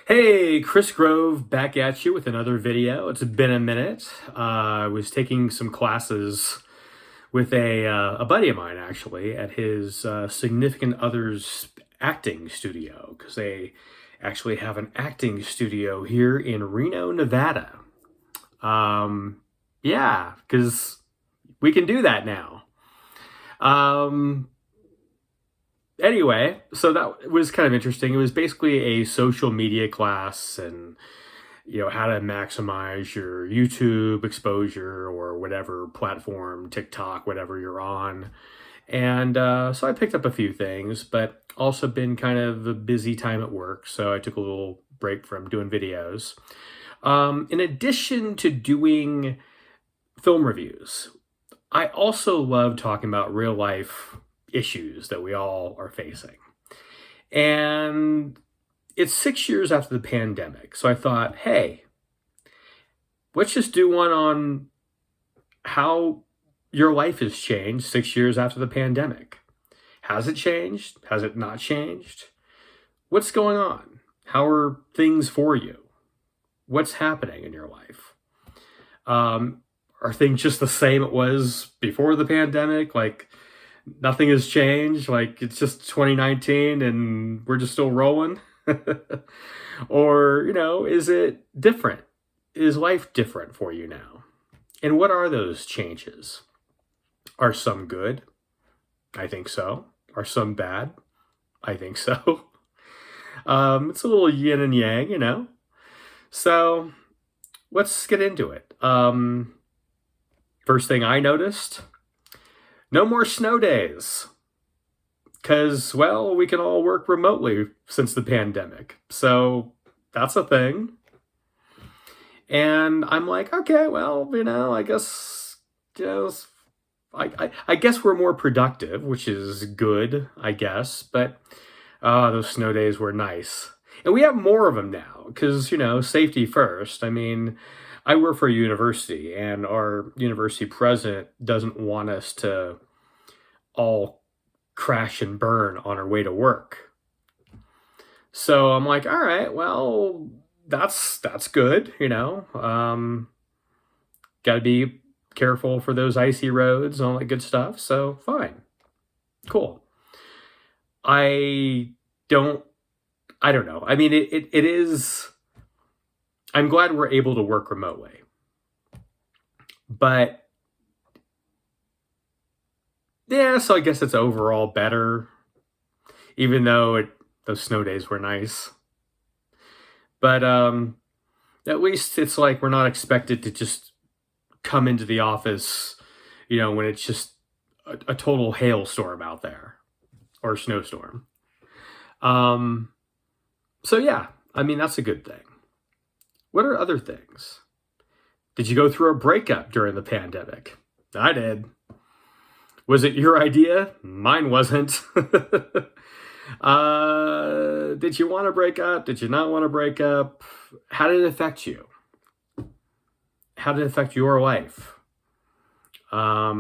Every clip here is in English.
Hey, Chris Grove back at you with another video. It's been a minute. I was taking some classes with a buddy of mine actually at his significant other's acting studio because they actually have an acting studio here in Reno, Nevada. Um, yeah, because we can do that now. Um, anyway, so that was kind of interesting. It was basically a social media class and how to maximize your YouTube exposure or whatever platform, TikTok, whatever you're on. And so I picked up a few things, but also been kind of a busy time at work. So I took a little break from doing videos. In addition to doing film reviews, I also love talking about real life issues that we all are facing. And it's 6 years after the pandemic. So I thought, hey, let's just do one on how your life has changed 6 years after the pandemic. Has it changed? Has it not changed? What's going on? How are things for you? What's happening in your life? Are things just the same it was before the pandemic? Like nothing has changed? Like it's just 2019 and we're just still rolling? Or, is it different? Is life different for you now? And what are those changes? Are some good? I think so. Are some bad? I think so. It's a little yin and yang. So let's get into it. First thing I noticed, no more snow days. Because, well, we can all work remotely since the pandemic. So that's a thing. And I'm like, okay, well, I guess, I guess we're more productive, which is good, I guess. But those snow days were nice. And we have more of them now because, safety first. I mean, I work for a university and our university president doesn't want us to all crash and burn on our way to work. So I'm like, all right, well, that's good, got to be careful for those icy roads and all that good stuff. So fine, cool. I don't know. I mean, it is, I'm glad we're able to work remotely, but yeah, so I guess it's overall better, even though those snow days were nice. But at least it's like we're not expected to just come into the office, when it's just a total hailstorm out there or snowstorm. So yeah, I mean, that's a good thing. What are other things? Did you go through a breakup during the pandemic? I did. Was it your idea? Mine wasn't. Did you want to break up? Did you not want to break up? How did it affect you? How did it affect your life? I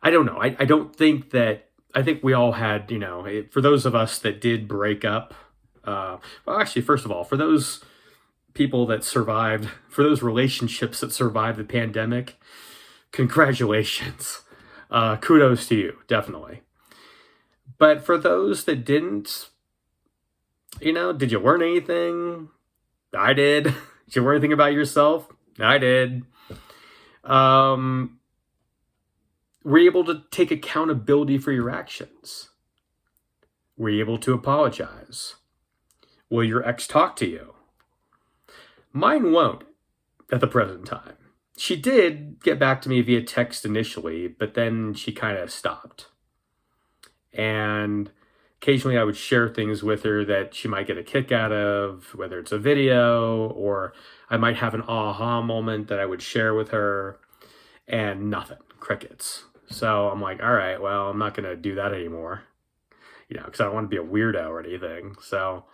don't know. I don't think that, I think we all had, for those of us that did break up, well, actually, first of all, for those people that survived, for those relationships that survived the pandemic, congratulations. Kudos to you, definitely. But for those that didn't, did you learn anything? I did. Did you learn anything about yourself? I did. Were you able to take accountability for your actions? Were you able to apologize? Will your ex talk to you? Mine won't at the present time. She did get back to me via text initially, but then she kind of stopped. And occasionally I would share things with her that she might get a kick out of, whether it's a video or I might have an aha moment that I would share with her, and nothing, crickets. So I'm like, all right, well, I'm not going to do that anymore, because I don't want to be a weirdo or anything. So,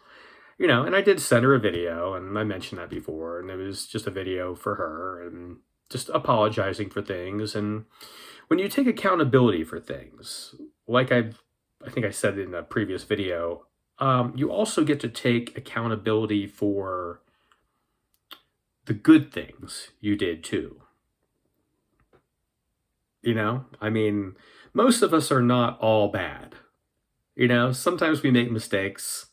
and I did send her a video, and I mentioned that before, and it was just a video for her and just apologizing for things. And when you take accountability for things, like I think I said in a previous video, you also get to take accountability for the good things you did too. I mean, most of us are not all bad. Sometimes we make mistakes.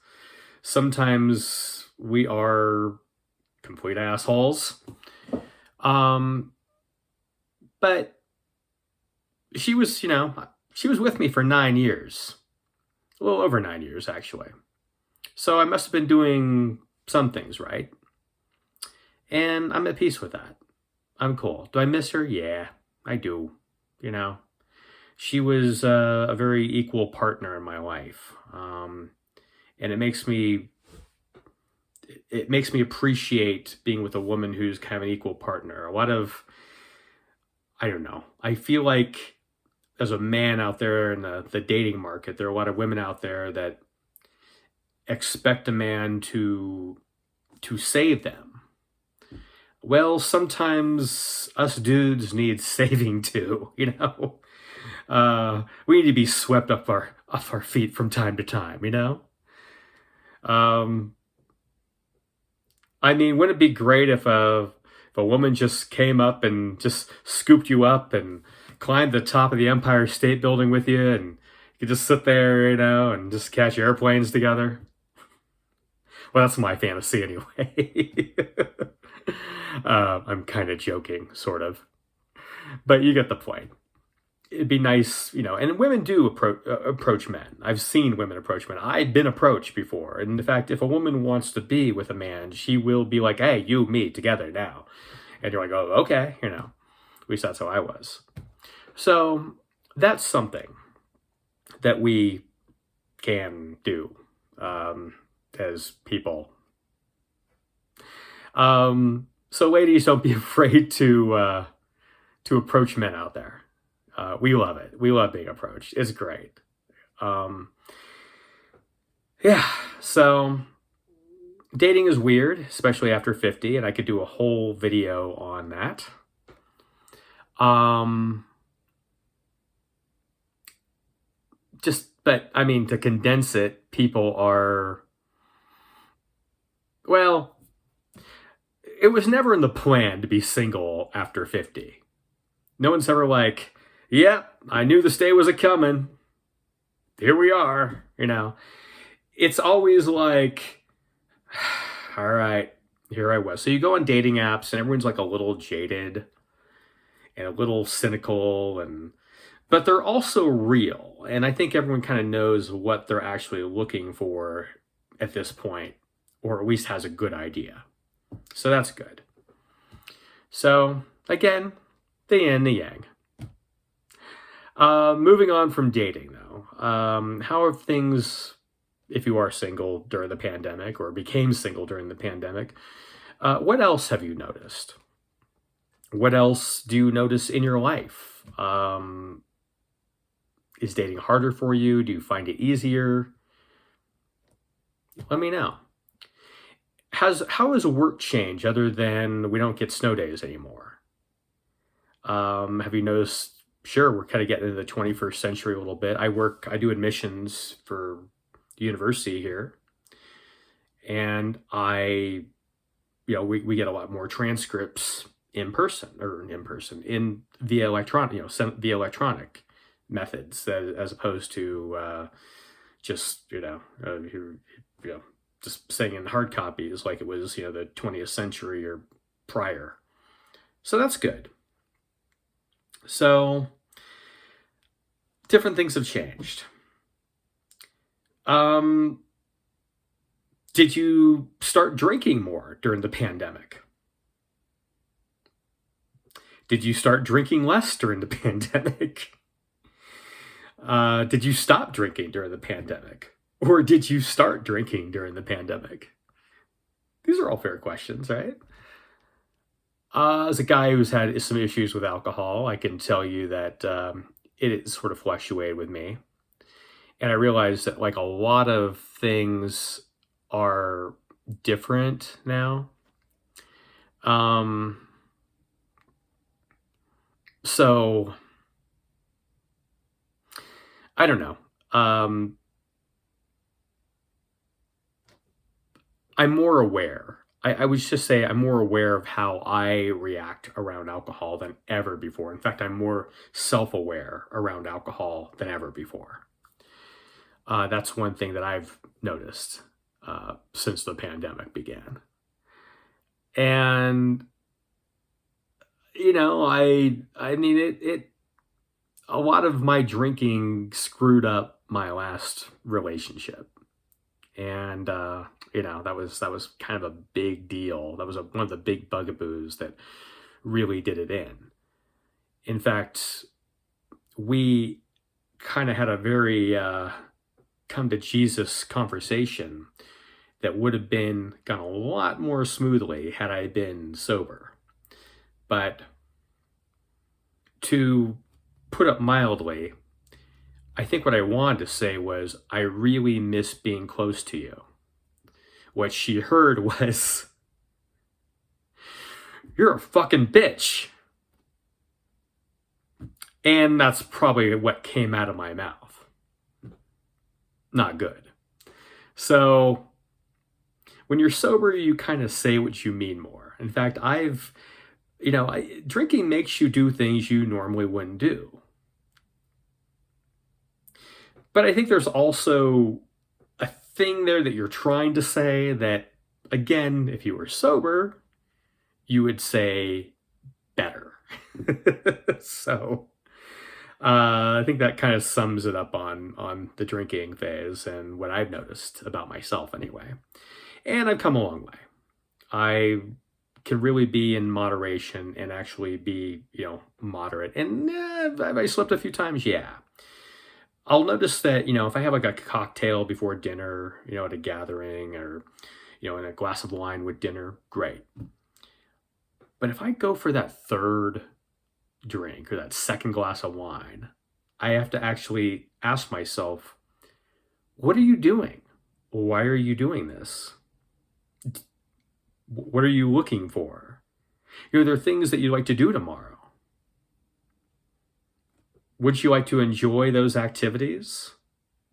Sometimes we are complete assholes. Um, but she was with me for 9 years, a little over 9 years, actually. So I must have been doing some things right. And I'm at peace with that. I'm cool. Do I miss her? Yeah, I do. You know, she was a very equal partner in my life. And it makes me appreciate being with a woman who's kind of an equal partner. I don't know. I feel like as a man out there in the dating market, there are a lot of women out there that expect a man to save them. Well, sometimes us dudes need saving too. We need to be swept off our feet from time to time. Um, I mean, wouldn't it be great if a woman just came up and just scooped you up and climbed the top of the Empire State Building with you, and you could just sit there, and just catch airplanes together? Well, that's my fantasy anyway. I'm kind of joking, sort of, but you get the point. It'd be nice. And women do approach men. I've seen women approach men. I've been approached before. And in fact, if a woman wants to be with a man, she will be like, hey, you, me, together now. And you're like, oh, okay. At least that's how I was. So that's something that we can do as people. So ladies, don't be afraid to approach men out there. We love it. We love being approached. It's great. Yeah. So dating is weird, especially after 50, and I could do a whole video on that. But I mean, to condense it, people are, well, it was never in the plan to be single after 50. No one's ever like, yep, I knew this day was a coming. Here we are. It's always like, all right, here I was. So you go on dating apps and everyone's like a little jaded and a little cynical, but they're also real. And I think everyone kind of knows what they're actually looking for at this point, or at least has a good idea. So that's good. So again, the yin, the yang. Moving on from dating, though. How have things, if you are single during the pandemic or became single during the pandemic, what else have you noticed? What else do you notice in your life? Is dating harder for you? Do you find it easier? Let me know. How has work changed other than we don't get snow days anymore? Have you noticed? Sure, we're kind of getting into the 21st century a little bit. I do admissions for the university here, and we get a lot more transcripts in via electronic, sent via electronic methods, as opposed to just just saying in hard copies like it was the 20th century or prior. So that's good. So different things have changed. Did you start drinking more during the pandemic? Did you start drinking less during the pandemic? Did you stop drinking during the pandemic? Or did you start drinking during the pandemic? These are all fair questions, right? As a guy who's had some issues with alcohol, I can tell you that it sort of fluctuated with me. And I realized that like a lot of things are different now. So I don't know. I'm more aware. I would just say I'm more aware of how I react around alcohol than ever before. In fact, I'm more self-aware around alcohol than ever before. That's one thing that I've noticed since the pandemic began. And I mean, it a lot of my drinking screwed up my last relationship, and that was kind of a big deal. That was one of the big bugaboos that really did it in. In fact, we kind of had a very come to Jesus conversation that would have been gone a lot more smoothly had I been sober. But to put it mildly, I think what I wanted to say was, I really miss being close to you. What she heard was, you're a fucking bitch. And that's probably what came out of my mouth. Not good. So when you're sober, you kind of say what you mean more. In fact, drinking makes you do things you normally wouldn't do. But I think there's also a thing there that you're trying to say that, again, if you were sober, you would say better. So I think that kind of sums it up on the drinking phase and what I've noticed about myself anyway. And I've come a long way. I can really be in moderation and actually be, moderate. And have I slipped a few times? Yeah. I'll notice that, if I have like a cocktail before dinner, at a gathering, or, and a glass of wine with dinner, great. But if I go for that third drink or that second glass of wine, I have to actually ask myself, what are you doing? Why are you doing this? What are you looking for? There are things that you'd like to do tomorrow. Would you like to enjoy those activities?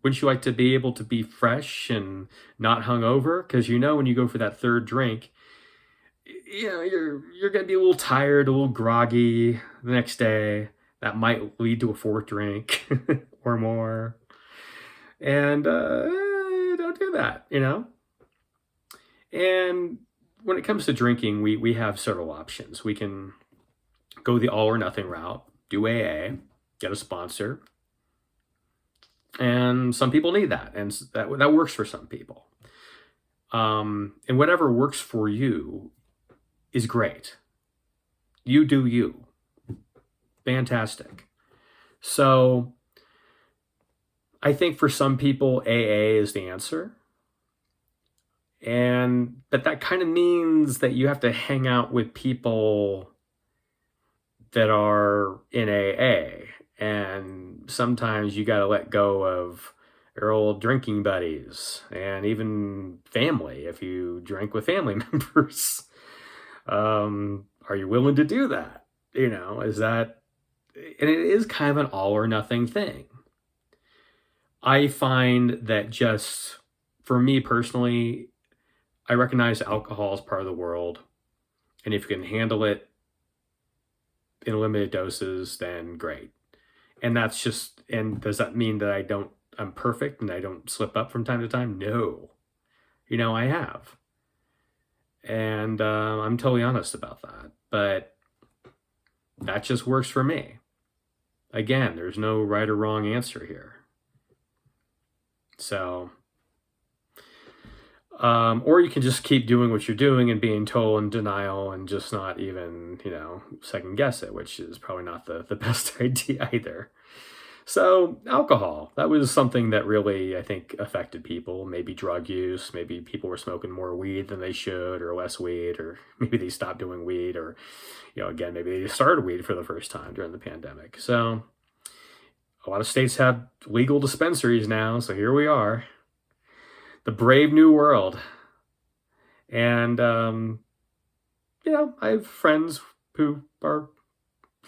Wouldn't you like to be able to be fresh and not hungover? Because when you go for that third drink, you're going to be a little tired, a little groggy the next day. That might lead to a fourth drink or more. And don't do that, And when it comes to drinking, we have several options. We can go the all or nothing route, do AA, get a sponsor. And some people need that, and that works for some people. And whatever works for you is great. You do you. Fantastic. So I think for some people, AA is the answer. But that kind of means that you have to hang out with people that are in AA. And sometimes you got to let go of your old drinking buddies and even family if you drink with family members. Are you willing to do that? Is that, and it is kind of an all or nothing thing. I find that just for me personally, I recognize alcohol is part of the world. And if you can handle it in limited doses, then great. And does that mean that I'm perfect and I don't slip up from time to time? No. I have. And I'm totally honest about that. But that just works for me. Again, there's no right or wrong answer here. So, or you can just keep doing what you're doing and being total in denial and just not even, second guess it, which is probably not the best idea either. So alcohol, that was something that really, I think, affected people. Maybe drug use, maybe people were smoking more weed than they should, or less weed, or maybe they stopped doing weed, or, again, maybe they just started weed for the first time during the pandemic. So a lot of states have legal dispensaries now, so here we are. The brave new world. And, I have friends who are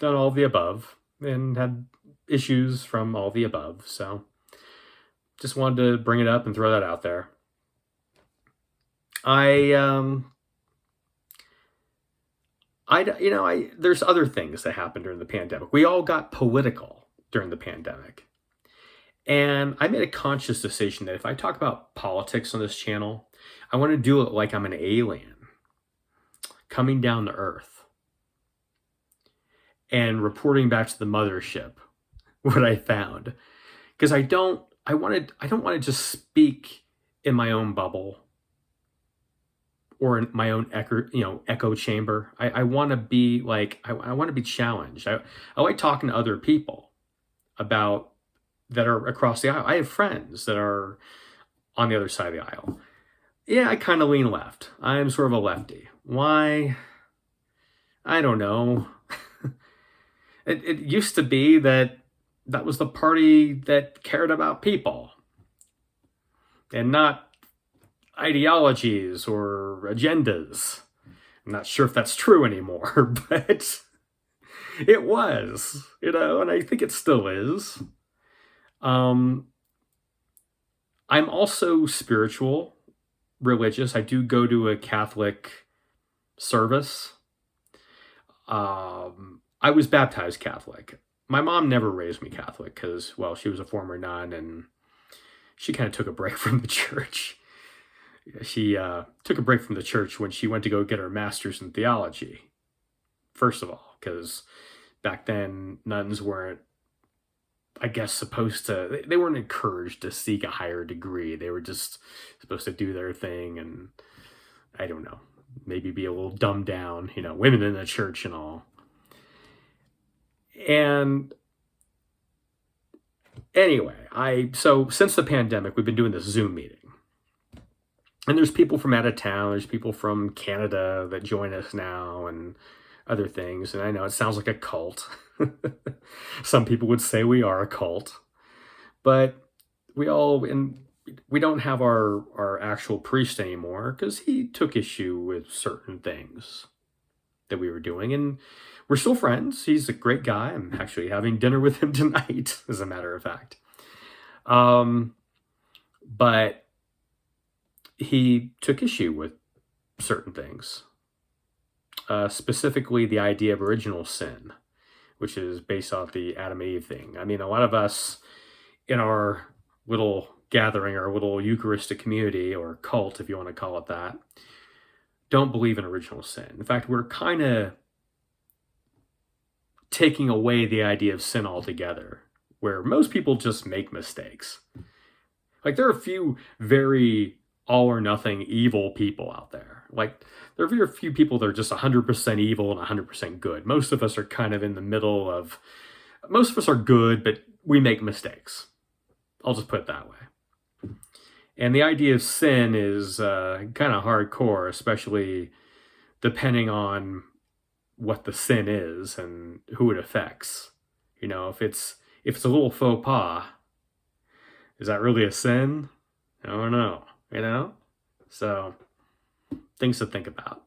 done all of the above and had issues from all the above. So just wanted to bring it up and throw that out there. I there's other things that happened during the pandemic. We all got political during the pandemic. And I made a conscious decision that if I talk about politics on this channel, I want to do it like I'm an alien coming down to Earth and reporting back to the mothership what I found. Because I don't want to just speak in my own bubble or in my own echo chamber. I want to be like, I want to be challenged. I like talking to other people about that are across the aisle. I have friends that are on the other side of the aisle. Yeah, I kind of lean left. I'm sort of a lefty. Why? I don't know. It used to be that was the party that cared about people and not ideologies or agendas. I'm not sure if that's true anymore, but it was, and I think it still is. I'm also spiritual, religious. I do go to a Catholic service. I was baptized Catholic. My mom never raised me Catholic because, well, she was a former nun and she kind of took a break from the church. She took a break from the church when she went to go get her master's in theology. First of all, because back then nuns weren't, I guess, they weren't encouraged to seek a higher degree. They were just supposed to do their thing and, I don't know, maybe be a little dumbed down, women in the church and all. And anyway, so since the pandemic, we've been doing this Zoom meeting. And there's people from out of town, there's people from Canada that join us now and other things. And I know it sounds like a cult. Some people would say we are a cult. But we don't have our actual priest anymore because he took issue with certain things that we were doing. And we're still friends. He's a great guy. I'm actually having dinner with him tonight, as a matter of fact. But he took issue with certain things, specifically the idea of original sin, which is based off the Adam and Eve thing. I mean, a lot of us in our little gathering, our little Eucharistic community or cult, if you want to call it that, don't believe in original sin. In fact, we're kind of taking away the idea of sin altogether, where most people just make mistakes. Like, there are a few very all or nothing evil people out there. Like, there are very few people that are just 100% evil and 100% good. Most of us are kind of in the middle of, most of us are good, but we make mistakes. I'll just put it that way. And the idea of sin is kind of hardcore, especially depending on what the sin is and who it affects. If it's a little faux pas, is that really a sin? I don't know. So things to think about.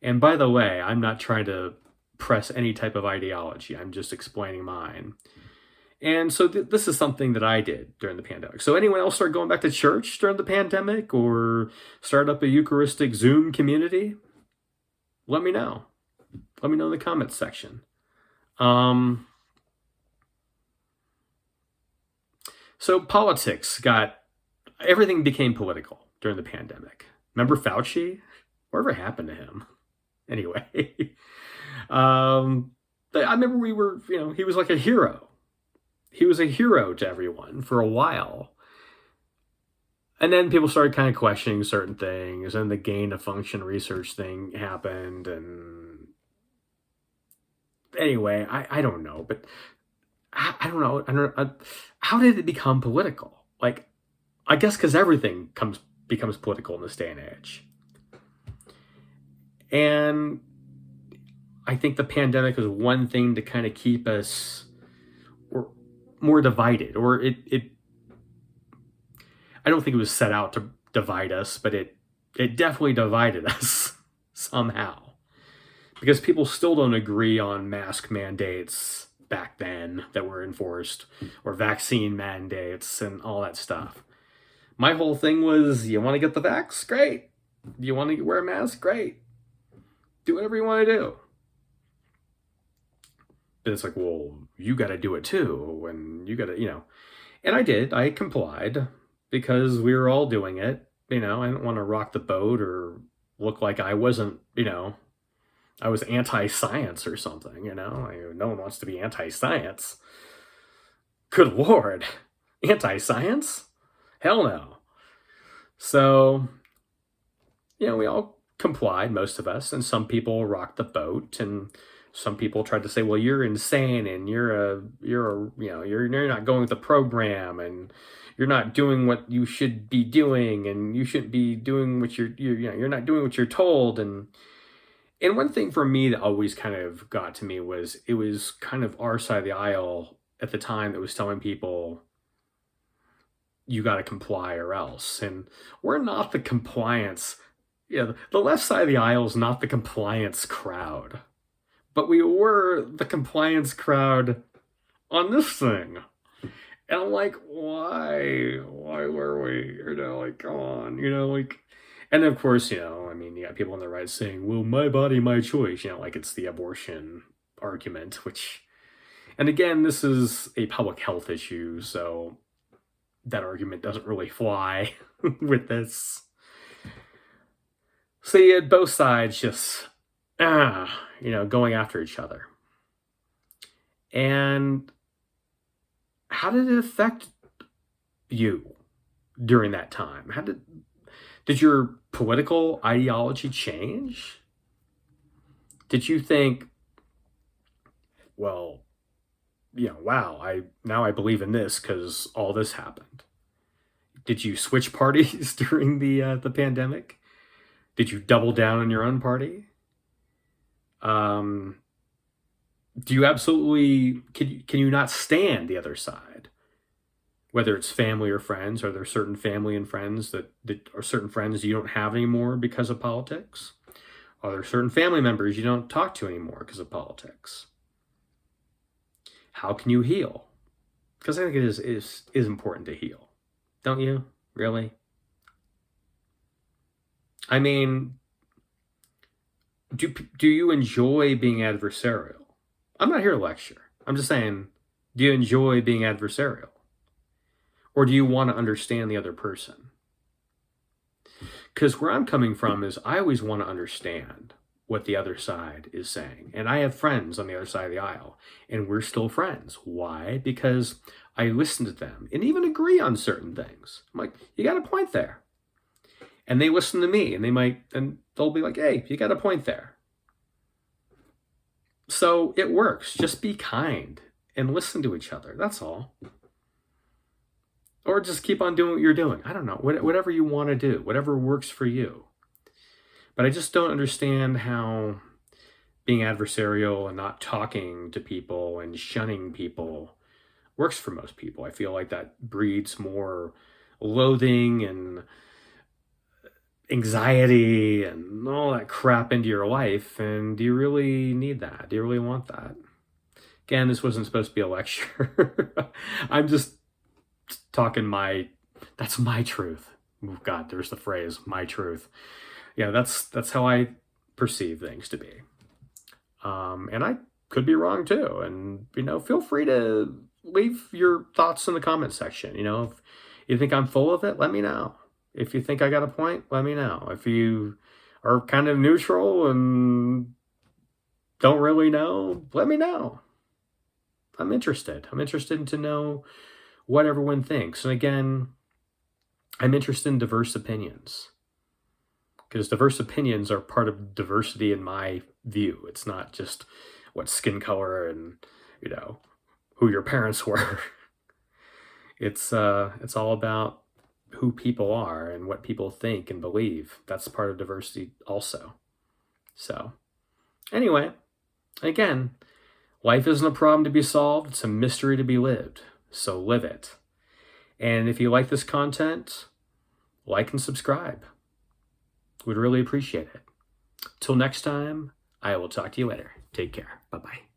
And by the way, I'm not trying to press any type of ideology. I'm just explaining mine. And so this is something that I did during the pandemic. So anyone else start going back to church during the pandemic or start up a Eucharistic Zoom community? Let me know. Let me know in the comments section. So politics everything became political during the pandemic. Remember Fauci? Whatever happened to him? Anyway, I remember he was like a hero. He was a hero to everyone for a while. And then people started kind of questioning certain things, and the gain of function research thing happened. And anyway, I don't know, but I don't know. How did it become political? Like, I guess because everything becomes political in this day and age. And I think the pandemic was one thing to kind of keep us more divided, or it I don't think it was set out to divide us, but it definitely divided us somehow. Because people still don't agree on mask mandates back then that were enforced, or vaccine mandates and all that stuff. My whole thing was, you want to get the vax? Great. You want to wear a mask? Great. Do whatever you want to do. But it's like, well, you got to do it too. And you got to, and I did. I complied because we were all doing it. I didn't want to rock the boat or look like I wasn't, I was anti-science or something, no one wants to be anti-science. Good Lord. Anti-science? Hell no. So, we all complied, most of us, and some people rocked the boat, and some people tried to say, well, you're insane, and you're not going with the program, and you're not doing what you should be doing, and you shouldn't be doing what you're not doing what you're told. And one thing for me that always kind of got to me was, it was kind of our side of the aisle at the time that was telling people, you got to comply or else. And we're not the compliance. The left side of the aisle is not the compliance crowd. But we were the compliance crowd on this thing. And I'm like, why? Why were we? Come on, and of course, you got people on the right saying, well, my body, my choice, like it's the abortion argument, which, and again, this is a public health issue, so that argument doesn't really fly with this. So you had both sides just, going after each other. And how did it affect you during that time? Did your political ideology change? Did you think, well, wow, I believe in this because all this happened? Did you switch parties during the pandemic? Did you double down on your own party? Do you absolutely, can you not stand the other side? Whether it's family or friends, are there certain family and friends that are certain friends you don't have anymore because of politics? Are there certain family members you don't talk to anymore because of politics? How can you heal? Because I think it is important to heal. Don't you? Really? I mean, do you enjoy being adversarial? I'm not here to lecture. I'm just saying, do you enjoy being adversarial? Or do you want to understand the other person? Because where I'm coming from is I always want to understand what the other side is saying. And I have friends on the other side of the aisle, and we're still friends. Why? Because I listen to them and even agree on certain things. I'm like, you got a point there. And they listen to me, and they'll be like, hey, you got a point there. So it works. Just be kind and listen to each other. That's all. Or just keep on doing what you're doing. I don't know. Whatever you want to do. Whatever works for you. But I just don't understand how being adversarial and not talking to people and shunning people works for most people. I feel like that breeds more loathing and anxiety and all that crap into your life. And do you really need that? Do you really want that? Again, this wasn't supposed to be a lecture. I'm just talking that's my truth. Oh God, there's the phrase, my truth. Yeah, that's how I perceive things to be. And I could be wrong too. And, feel free to leave your thoughts in the comment section. If you think I'm full of it, let me know. If you think I got a point, let me know. If you are kind of neutral and don't really know, let me know. I'm interested. I'm interested to know what everyone thinks. And again, I'm interested in diverse opinions. Because diverse opinions are part of diversity in my view. It's not just what skin color and, who your parents were. It's all about who people are and what people think and believe. That's part of diversity also. So, anyway, again, life isn't a problem to be solved. It's a mystery to be lived. So live it. And if you like this content, like and subscribe. Would really appreciate it. Till next time, I will talk to you later. Take care. Bye-bye.